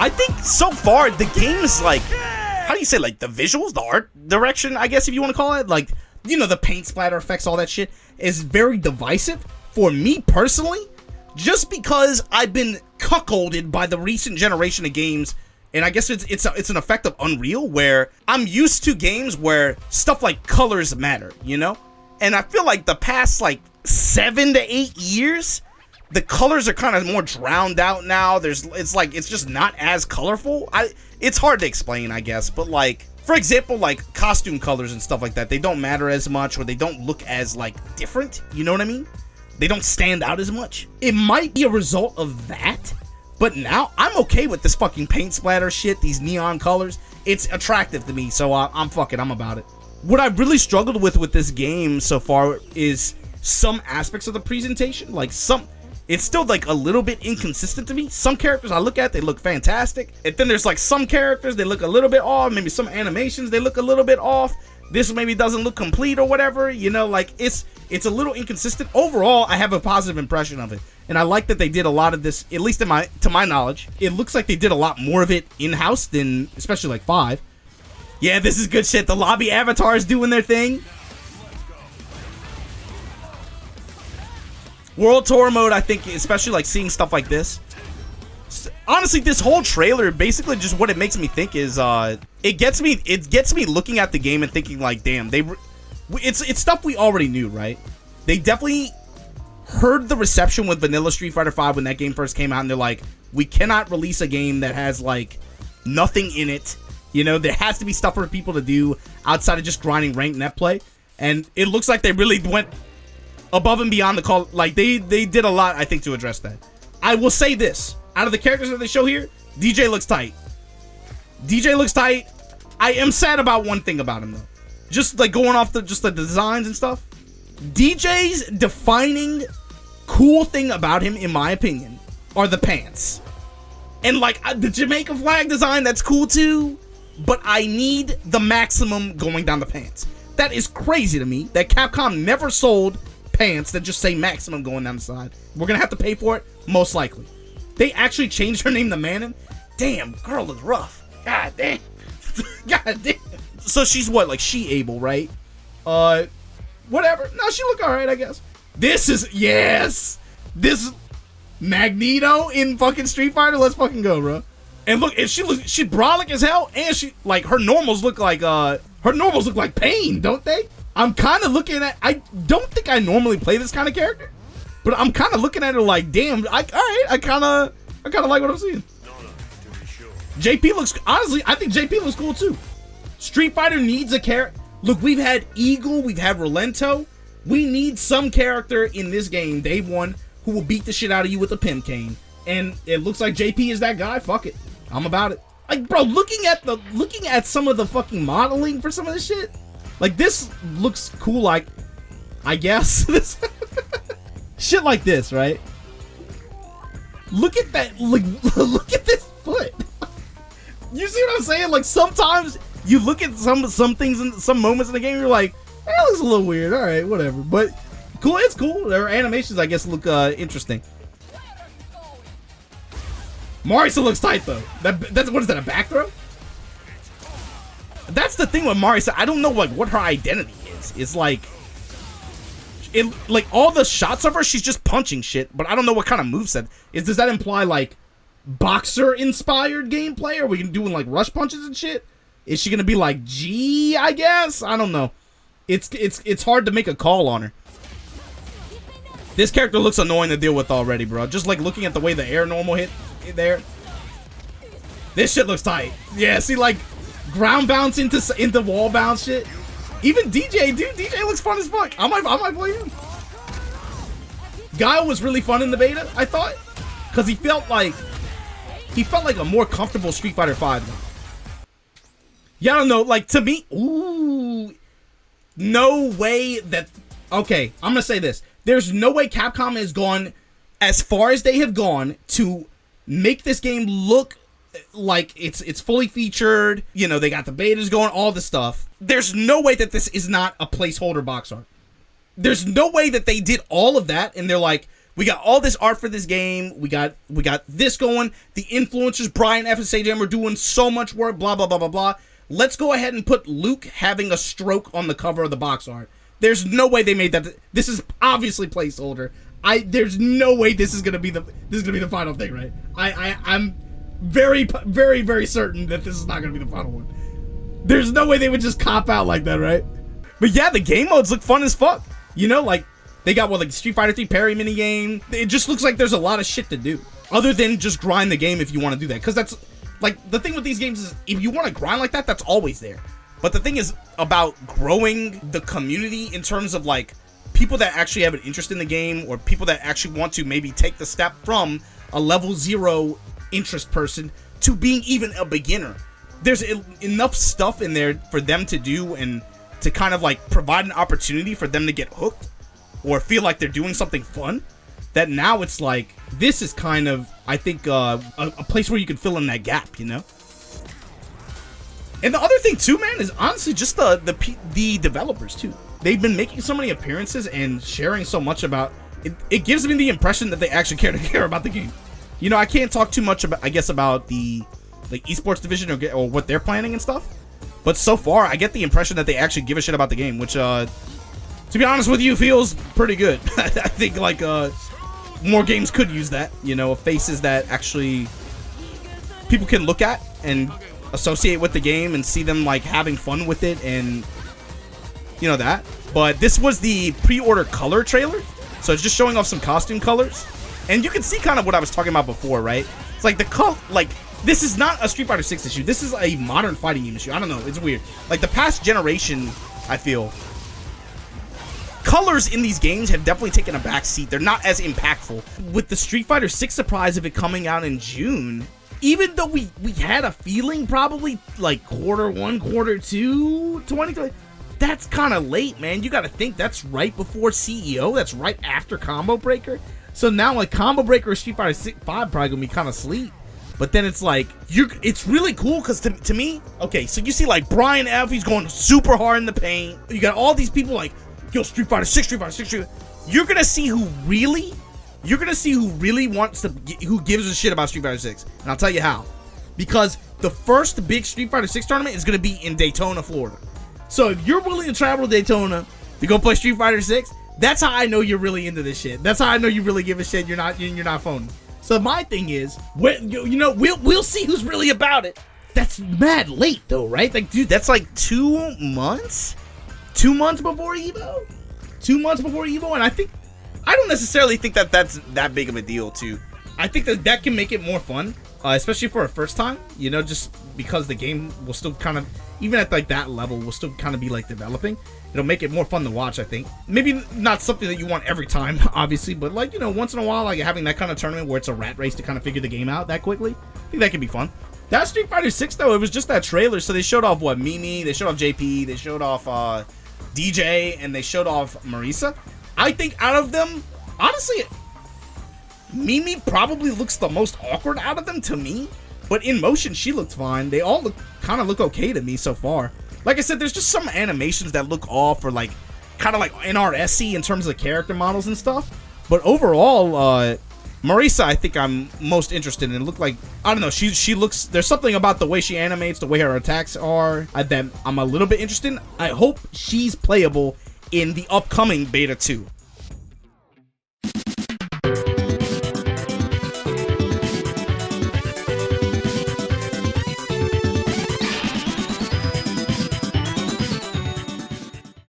I think so far the game is like, how do you say, like the visuals, the art direction, I guess if you want to call it, like, you know, the paint splatter effects, all that shit is very divisive for me personally, just because I've been cuckolded by the recent generation of games. And I guess it's an effect of Unreal, where I'm used to games where stuff like colors matter, you know? And I feel like the past like 7 to 8 years, the colors are kind of more drowned out now. It's just not as colorful. It's hard to explain, I guess, but like, for example, like costume colors and stuff like that, they don't matter as much, or they don't look as like different, you know what I mean? They don't stand out as much. It might be a result of that. But now, I'm okay with this fucking paint splatter shit, these neon colors. It's attractive to me, so I'm about it. What I've really struggled with this game so far is some aspects of the presentation. Like, it's still like a little bit inconsistent to me. Some characters I look at, they look fantastic. And then there's like some characters, they look a little bit off. Maybe some animations, they look a little bit off. This maybe doesn't look complete or whatever. You know, like, it's a little inconsistent. Overall, I have a positive impression of it. And I like that they did a lot of this, at least to my knowledge. It looks like they did a lot more of it in-house than, especially like 5. Yeah, this is good shit. The lobby avatars doing their thing. World Tour mode, I think, especially like seeing stuff like this. Honestly, this whole trailer, basically just what it makes me think is, it gets me looking at the game and thinking like, damn, it's stuff we already knew, right? They definitely heard the reception with vanilla Street Fighter V when that game first came out, and they're like, we cannot release a game that has like nothing in it. You know, there has to be stuff for people to do outside of just grinding ranked net play. And it looks like they really went above and beyond the call. Like, they did a lot, I think, to address that. I will say this, out of the characters that they show here, DJ looks tight. DJ looks tight. I am sad about one thing about him though. Just like going off the designs and stuff. DJ's defining cool thing about him, in my opinion, are the pants. And like the Jamaica flag design, that's cool too, but I need the maximum going down the pants. That is crazy to me that Capcom never sold pants that just say maximum going down the side. We're gonna have to pay for it, most likely. They actually changed her name to Manon. Damn, girl is rough. God damn. God damn. So she's what, like she-able, right? Whatever. No, she look alright, I guess. This is, yes! This Magneto in fucking Street Fighter. Let's fucking go, bro. And look, and she brolic as hell, and she, like, her normals look like Pain, don't they? I'm kind of looking at, I don't think I normally play this kind of character, but I'm kind of looking at her like, damn, alright, I kind of like what I'm seeing. JP looks, honestly, I think JP looks cool too. Street Fighter needs a character. Look, we've had Eagle, we've had Rolento. We need some character in this game, day one, who will beat the shit out of you with a pimp cane. And it looks like JP is that guy. Fuck it. I'm about it. Like, bro, looking at some of the fucking modeling for some of this shit, like, this looks cool, like, I guess. This shit like this, right? Look at that, look at this foot. You see what I'm saying? Like, sometimes you look at some things in some moments in the game, you're like, that looks a little weird. All right, whatever. But cool, it's cool. Their animations, I guess, look interesting. Marisa looks tight though. That's what is that? A back throw? That's the thing with Marisa. I don't know like what her identity is. It's like, all the shots of her, she's just punching shit. But I don't know what kind of moveset is. Does that imply like boxer-inspired gameplay? Are we doing like rush punches and shit? Is she gonna be like G? I guess I don't know. It's hard to make a call on her. This character looks annoying to deal with already, bro. Just like looking at the way the air normal hit there. This shit looks tight. Yeah, see like ground bounce into wall bounce shit. Even DJ, dude, DJ looks fun as fuck. I might play him. Guile was really fun in the beta, I thought, because he felt like a more comfortable Street Fighter V. Yeah, I don't know, like to me, ooh, no way that. Okay, I'm gonna say this. There's no way Capcom has gone as far as they have gone to make this game look like it's fully featured. You know, they got the betas going, all the stuff. There's no way that this is not a placeholder box art. There's no way that they did all of that and they're like, We got all this art for this game. We got this going. The influencers, Brian F and Sajam, are doing so much work. Blah blah blah blah blah. Let's go ahead and put Luke having a stroke on the cover of the box art. There's no way they made that. This is obviously placeholder. There's no way this is gonna be the final thing, right? I'm very certain that this is not gonna be the final one. There's no way they would just cop out like that, right? But yeah, the game modes look fun as fuck. You know, like they got like Street Fighter 3 parry minigame. It just looks like there's a lot of shit to do, other than just grind the game if you want to do that. Because that's like the thing with these games is if you want to grind like that, that's always there. But the thing is about growing the community in terms of like people that actually have an interest in the game, or people that actually want to maybe take the step from a level 0 interest person to being even a beginner. There's enough stuff in there for them to do and to kind of like provide an opportunity for them to get hooked or feel like they're doing something fun, that now it's like this is kind of, I think, a place where you can fill in that gap, you know? And the other thing too, man, is honestly just the developers too. They've been making so many appearances and sharing so much about it. It gives me the impression that they actually care about the game. You know, I can't talk too much about, I guess, about the like esports division or what they're planning and stuff. But so far, I get the impression that they actually give a shit about the game, which, to be honest with you, feels pretty good. I think like more games could use that. You know, faces that actually people can look at and associate with the game and see them like having fun with it, and you know that. But this was the pre-order color trailer, so it's just showing off some costume colors, and you can see kind of what I was talking about before, right? It's like the color, like this is not a Street Fighter 6 issue. This is a modern fighting game issue. I don't know. It's weird. Like the past generation, I feel colors in these games have definitely taken a back seat. They're not as impactful. With the Street Fighter 6 surprise of it coming out in June, even though we had a feeling probably like Q1, Q2, 2020, that's kind of late, man. You got to think that's right before CEO. That's right after Combo Breaker. So now like Combo Breaker or Street Fighter 5 probably gonna be kind of sleep. But then it's like it's really cool because to me, okay, so you see like Brian F, he's going super hard in the paint. You got all these people like, yo, Street Fighter 6, Street Fighter 6, Street Fighter. You're gonna see who really wants to, who gives a shit about Street Fighter 6. And I'll tell you how. Because the first big Street Fighter 6 tournament is gonna be in Daytona, Florida. So if you're willing to travel to Daytona to go play Street Fighter 6, that's how I know you're really into this shit. That's how I know you really give a shit. You're not phoning. So my thing is, you know, we'll see who's really about it. That's mad late though, right? Like, dude, that's like 2 months? 2 months before Evo? 2 months before Evo? And I don't necessarily think that that's that big of a deal too. I think that can make it more fun, especially for a first time, you know, just because the game will still kind of, even at like that level, will still kind of be like developing. It'll make it more fun to watch, I think. Maybe not something that you want every time, obviously, but like, you know, once in a while, like having that kind of tournament where it's a rat race to kind of figure the game out that quickly, I think that could be fun. That Street Fighter 6 though, it was just that trailer, so they showed off what, Mimi, they showed off JP, they showed off DJ, and they showed off Marisa. I think out of them, honestly, Mimi probably looks the most awkward out of them to me, but in motion she looked fine. They all kind of look okay to me so far. Like I said, there's just some animations that look off, or like kind of like NRS-y in terms of character models and stuff. But overall, Marisa, I think I'm most interested in. It looked like, I don't know, she looks, there's something about the way she animates, the way her attacks are, that I'm a little bit interested in. I hope she's playable in the upcoming Beta 2.